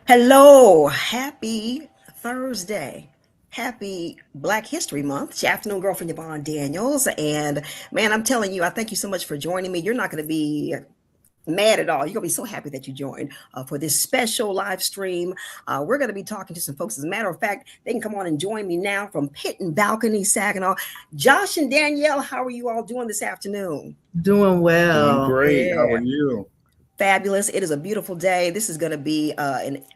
Hello, happy Thursday. Happy Black History Month. It's your afternoon girlfriend, Yvonne Daniels. And man, I'm telling you, I thank you so much for joining me. You're not going to be mad at all. You're going to be so happy that you joined for this special live stream. We're going to be talking to some folks. As a matter of fact, they can come on and join me now from Pit and Balcony, Saginaw. Josh and Danielle, how are you all doing this afternoon? Doing Doing well. great. How Yeah. are you? Fabulous. It is a beautiful day. This is going to be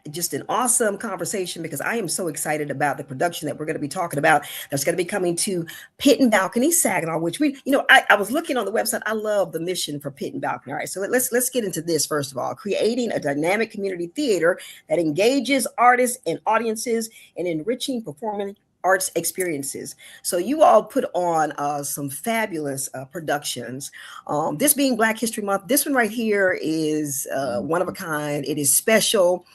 just an awesome conversation because I am so excited about the production that we're going to be talking about. That's going to be coming to Pit and Balcony Saginaw, which I was looking on the website. I love the mission for Pit and Balcony. All right, so let's get into this first of all. Creating a dynamic community theater that engages artists and audiences and enriching performing arts experiences. So you all put on some fabulous productions. This being Black History Month, this one right here is one of a kind. It is special.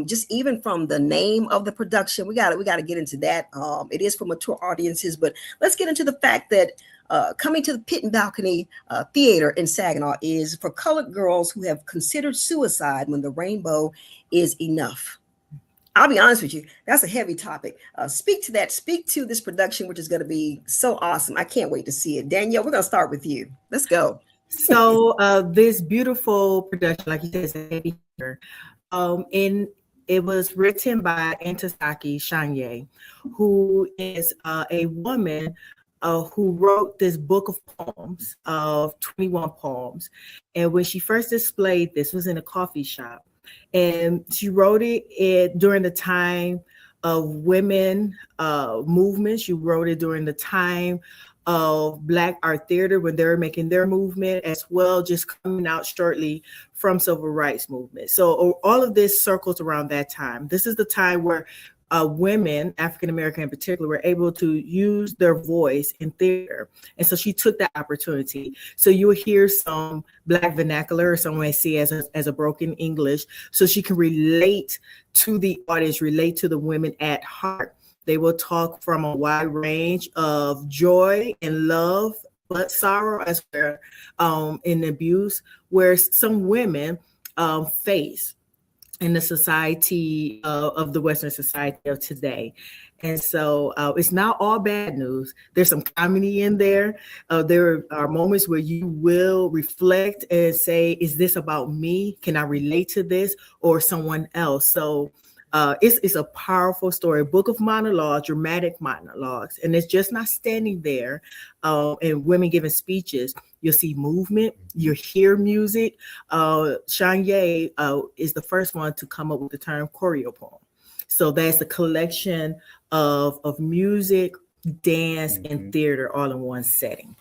Just even from the name of the production, we got to get into that. It is for mature audiences, but let's get into the fact that coming to the Pit and Balcony Theater in Saginaw is for colored girls who have considered suicide when the rainbow is enough. I'll be honest with you, that's a heavy topic. Speak to that. Speak to this production, which is going to be so awesome. I can't wait to see it. Danielle, we're going to start with you. Let's go. So this beautiful production, like you said, is a heavy hitter. And it was written by Antasaki Shanye, who is a woman who wrote this book of poems, of 21 poems. And when she first displayed this was in a coffee shop. And she wrote it during the time of women movement. She wrote it during the time of Black Art Theater when they were making their movement, as well, just coming out shortly from civil rights movement. So all of this circles around that time. This is the time where women, African American in particular, were able to use their voice in theater. And so she took that opportunity. So you will hear some Black vernacular, or some may see as a broken English, so she can relate to the audience, relate to the women at heart. They will talk from a wide range of joy and love, but sorrow as well, in abuse, where some women face in the society of the Western society of today. And so it's not all bad news. There's some comedy in there. There are moments where you will reflect and say, is this about me? Can I relate to this or someone else? So it's a powerful story, a book of monologues, dramatic monologues. And it's just not standing there and women giving speeches. You'll see movement, you hear music. Shanye is the first one to come up with the term choreo poem. So that's the collection of music, dance, and theater all in one setting.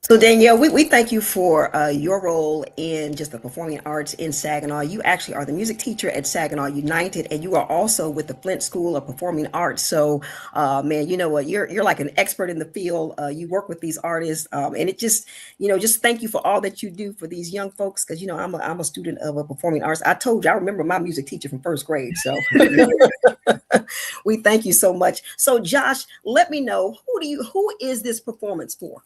So Danielle, we thank you for your role in just the performing arts in Saginaw. You actually are the music teacher at Saginaw United, and you are also with the Flint School of Performing Arts. So, man, you know what? You're like an expert in the field. You work with these artists, and it just thank you for all that you do for these young folks. Because I'm a student of a performing arts. I told you I remember my music teacher from first grade. So we thank you so much. So Josh, let me know who is this performance for?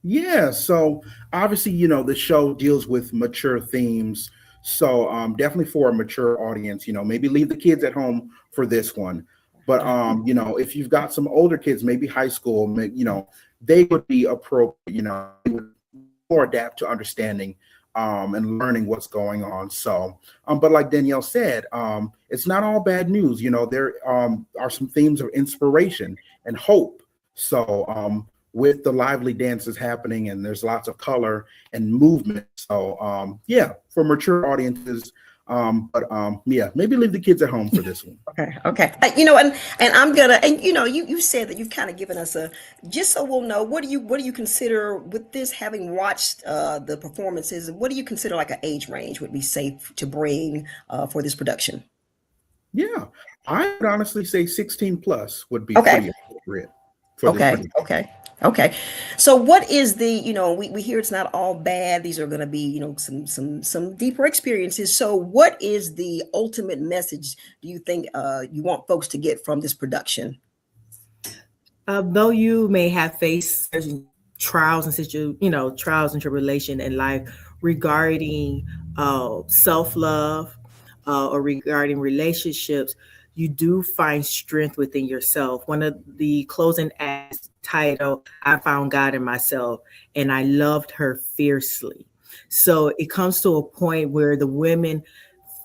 Yeah, so obviously, the show deals with mature themes. So definitely for a mature audience, maybe leave the kids at home for this one. But if you've got some older kids, maybe high school, they would be appropriate, they would more adapt to understanding and learning what's going on. So, but like Danielle said, it's not all bad news. There are some themes of inspiration and hope. So with the lively dances happening, and there's lots of color and movement. So for mature audiences, maybe leave the kids at home for this one. Okay. And I'm gonna, and you said that you've kind of given us just so we'll know, what do you consider with this, having watched the performances, what do you consider like an age range would be safe to bring for this production? Yeah, I would honestly say 16 plus would be Okay. pretty appropriate for this production. Okay. So what is we hear it's not all bad. These are going to be, some deeper experiences. So what is the ultimate message do you think you want folks to get from this production? Though you may have faced certain trials and tribulation in life regarding self-love, or regarding relationships, you do find strength within yourself. One of the closing acts titled, I Found God in Myself, and I Loved Her Fiercely. So it comes to a point where the women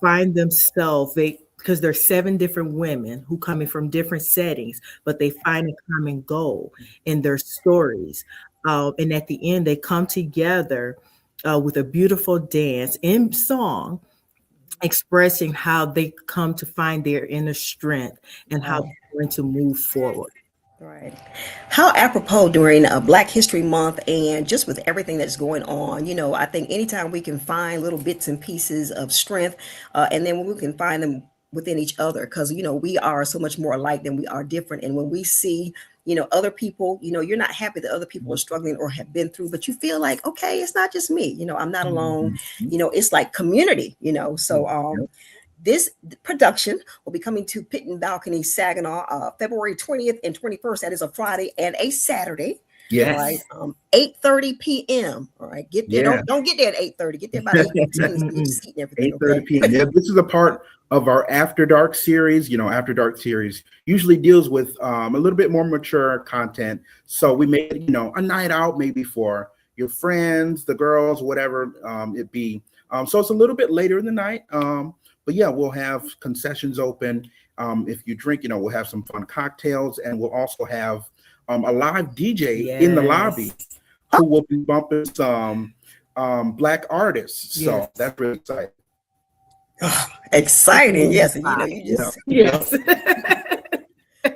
find themselves, because there's 7 different women who coming from different settings, but they find a common goal in their stories. And at the end, they come together with a beautiful dance and song, expressing how they come to find their inner strength and how Wow. they're going to move forward. Right. How apropos during Black History Month and just with everything that's going on, I think anytime we can find little bits and pieces of strength, and then when we can find them within each other, because, we are so much more alike than we are different. And when we see, other people, you're not happy that other people are struggling or have been through, but you feel like, okay, it's not just me, I'm not alone, it's like community, so, this production will be coming to Pit and Balcony, Saginaw, February 20th and 21st. That is a Friday and a Saturday. Yes. All right. 8:30 p.m. All right. Get there. Yeah. Don't get there at 8:30. Get there about 8:15 so you get a seat and everything. 8:30 Okay. p.m. Yeah, this is a part of our After Dark series. After Dark series usually deals with a little bit more mature content. So we made, a night out maybe for your friends, the girls, whatever it be. So it's a little bit later in the night. But yeah, we'll have concessions open. If you drink, we'll have some fun cocktails, and we'll also have a live DJ in the lobby who will be bumping some Black artists. So that's really exciting. Exciting. Yes. And you just Yes.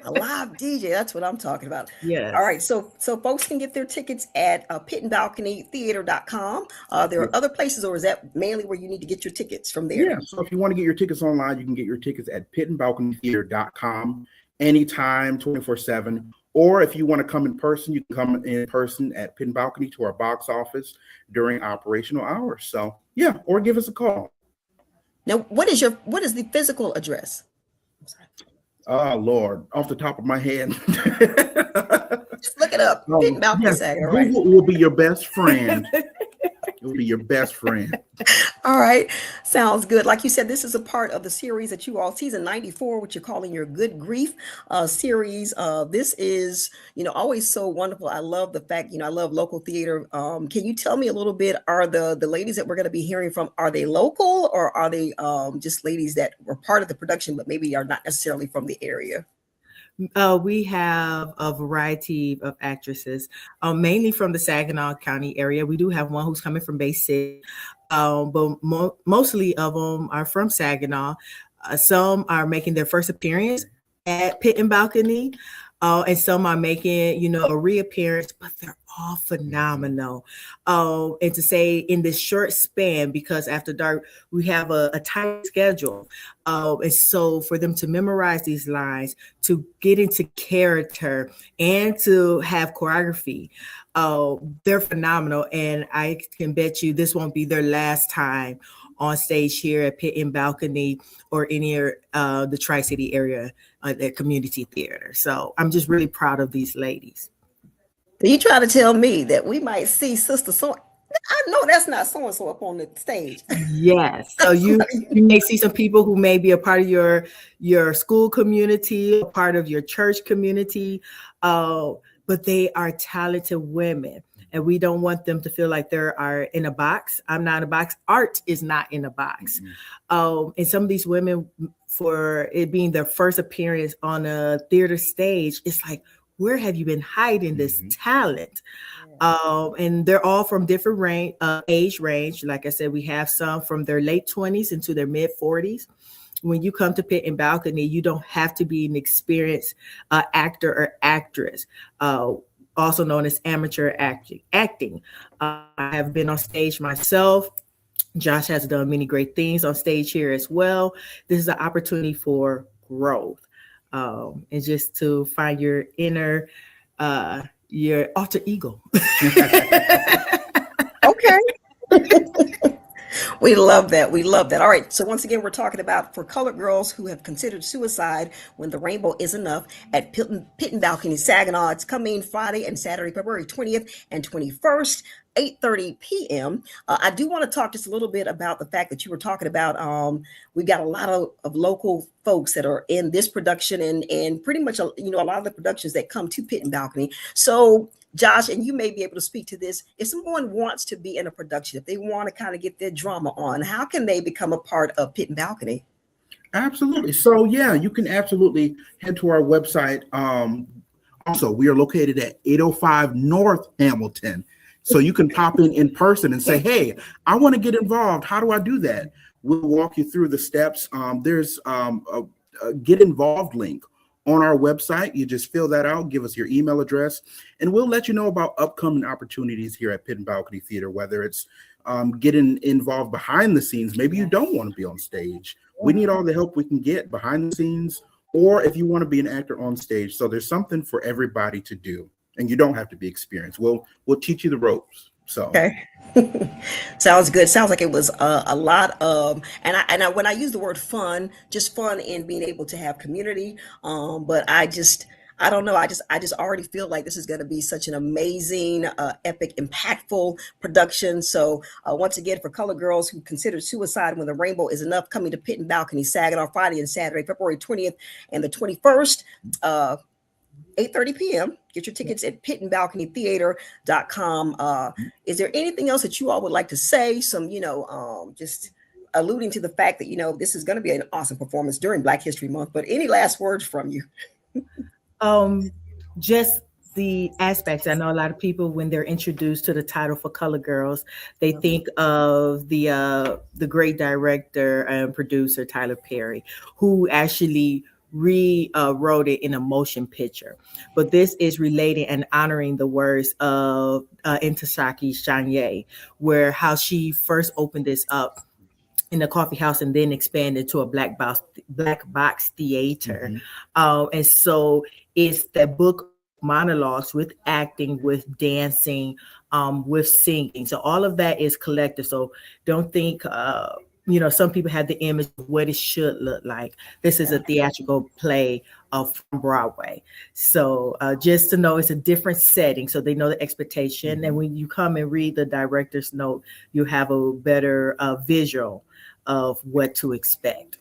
a live DJ. That's what I'm talking about. Yes. All right. So folks can get their tickets at pitandbalconytheater.com. There are other places, or is that mainly where you need to get your tickets from there? Yeah. So if you want to get your tickets online, you can get your tickets at pitandbalconytheater.com anytime, 24/7. Or if you want to come in person, you can come in person at Pit and Balcony to our box office during operational hours. So yeah, or give us a call. Now, what is the physical address? Oh Lord, off the top of my head. Just look it up. Pit and Balcony, Yes, Saginaw, right? Google will be your best friend. It will be your best friend. All right. Sounds good. Like you said, this is a part of the series that you all, season 94, which you're calling your Good Grief series. This is, always so wonderful. I love the fact, I love local theater. Can you tell me a little bit, are the ladies that we're going to be hearing from, are they local, or are they just ladies that were part of the production, but maybe are not necessarily from the area? We have a variety of actresses, mainly from the Saginaw County area. We do have one who's coming from Bay City, but mostly of them are from Saginaw. Some are making their first appearance at Pit and Balcony, and some are making, a reappearance, but they're all phenomenal. And to say in this short span, because After Dark, we have a tight schedule. And so for them to memorize these lines, to get into character, and to have choreography, they're phenomenal. And I can bet you this won't be their last time on stage here at Pit and Balcony or any the Tri-City area at community theater. So I'm just really proud of these ladies. You trying to tell me that we might see Sister So? I know that's not so and so up on the stage. Yes. So you may see some people who may be a part of your school community, a part of your church community, but they are talented women. And we don't want them to feel like they are in a box. I'm not in a box. Art is not in a box. And some of these women, for it being their first appearance on a theater stage, it's like, where have you been hiding this talent? And they're all from different age range. Like I said, we have some from their late 20s into their mid 40s. When you come to Pit and Balcony, you don't have to be an experienced actor or actress, also known as amateur acting. I have been on stage myself. Josh has done many great things on stage here as well. This is an opportunity for growth. And just to find your inner, your alter ego. Okay. We love that. We love that. All right. So once again, we're talking about for colored girls who have considered suicide when the rainbow is enough at Pit and Balcony, Saginaw. It's coming Friday and Saturday, February 20th and 21st. 8:30 p.m. I do want to talk just a little bit about the fact that you were talking about. We've got a lot of local folks that are in this production and pretty much, a lot of the productions that come to Pit and Balcony. So, Josh, and you may be able to speak to this. If someone wants to be in a production, if they want to kind of get their drama on, how can they become a part of Pit and Balcony? Absolutely. So yeah, you can absolutely head to our website. Also, we are located at 805 North Hamilton. So you can pop in person and say, hey, I want to get involved. How do I do that? We'll walk you through the steps. There's a get involved link on our website. You just fill that out, give us your email address, and we'll let you know about upcoming opportunities here at Pit and Balcony Theater, whether it's getting involved behind the scenes. Maybe you don't want to be on stage. We need all the help we can get behind the scenes, or if you want to be an actor on stage. So there's something for everybody to do, and you don't have to be experienced. We'll teach you the ropes. So okay. Sounds good. Sounds like it was a lot of, and I when I use the word fun, just fun in being able to have community. But I don't know. I just already feel like this is going to be such an amazing, epic, impactful production. So once again, for Color Girls Who Consider Suicide When the Rainbow Is Enough, coming to Pit and Balcony, Saginaw, Friday and Saturday, February 20th and the 21st. 8:30 p.m. Get your tickets at pitandbalconytheater.com. Is there anything else that you all would like to say? Some, just alluding to the fact that, this is going to be an awesome performance during Black History Month, but any last words from you? Just the aspects. I know a lot of people, when they're introduced to the title for Color Girls, they think of the great director and producer, Tyler Perry, who actually rewrote it in a motion picture. But this is relating and honoring the words of Ntozake Shange, where how she first opened this up in a coffee house and then expanded to a black box theater. Mm-hmm. And so it's that book monologues with acting, with dancing, with singing. So all of that is collective. So don't think, some people have the image of what it should look like. This is a theatrical play from Broadway. So just to know it's a different setting, so they know the expectation. Mm-hmm. And when you come and read the director's note, you have a better visual of what to expect.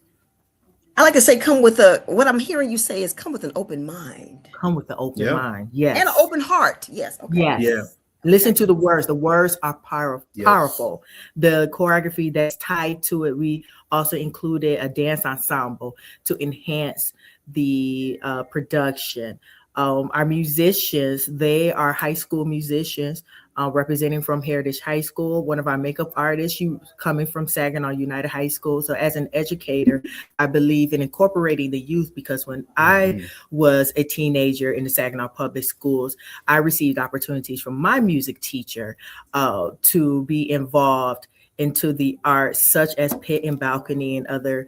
I like to say, what I'm hearing you say is come with an open mind. Come with an open mind, yes. And an open heart, yes. Okay. Yes. Yeah. Listen to the words. The words are powerful. The choreography that's tied to it, we also included a dance ensemble to enhance the production. Our musicians, they are high school musicians representing from Heritage High School. One of our makeup artists, coming from Saginaw United High School. So as an educator, I believe in incorporating the youth, because when I was a teenager in the Saginaw Public Schools, I received opportunities from my music teacher to be involved into the arts, such as Pit and Balcony and other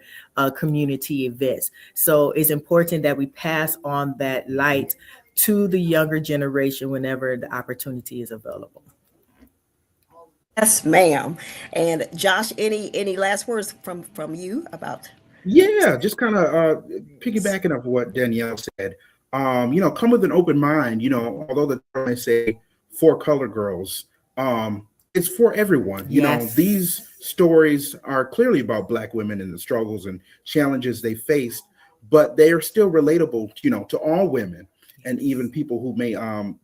community events. So it's important that we pass on that light to the younger generation whenever the opportunity is available. Yes, ma'am. And Josh, any last words from you about? Yeah, just kind of piggybacking off what Danielle said. Come with an open mind. Although the term may say for Color Girls, it's for everyone. These stories are clearly about Black women and the struggles and challenges they faced, but they are still relatable, to all women, and even people who may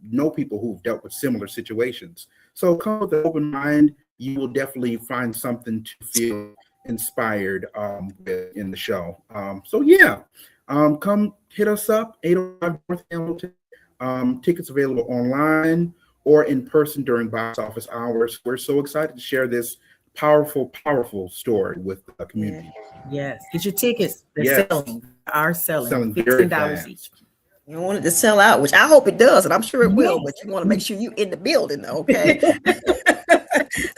know people who've dealt with similar situations. So come with an open mind. You will definitely find something to feel inspired with in the show. Come hit us up, 805 North Hamilton. Tickets available online or in person during box office hours. We're so excited to share this powerful story with the community. Yes, get your tickets. They're selling $15 each. You want it to sell out, which I hope it does, and I'm sure it will, but you want to make sure you're in the building, okay?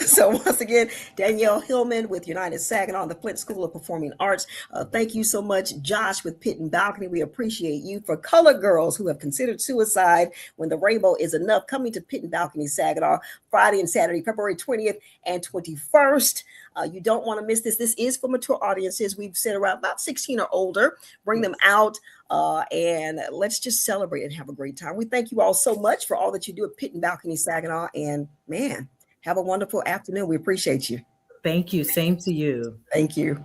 So once again, Danielle Hillman with United Saginaw, the Flint School of Performing Arts. Thank you so much, Josh, with Pit and Balcony. We appreciate you. For Color Girls Who Have Considered Suicide When the Rainbow Is Enough, coming to Pit and Balcony, Saginaw, Friday and Saturday, February 20th and 21st. You don't want to miss this. This is for mature audiences. We've said around about 16 or older. Bring them out and let's just celebrate and have a great time. We thank you all so much for all that you do at Pit and Balcony, Saginaw. And man, Have a wonderful afternoon. We appreciate you. Thank you. Same to you. Thank you.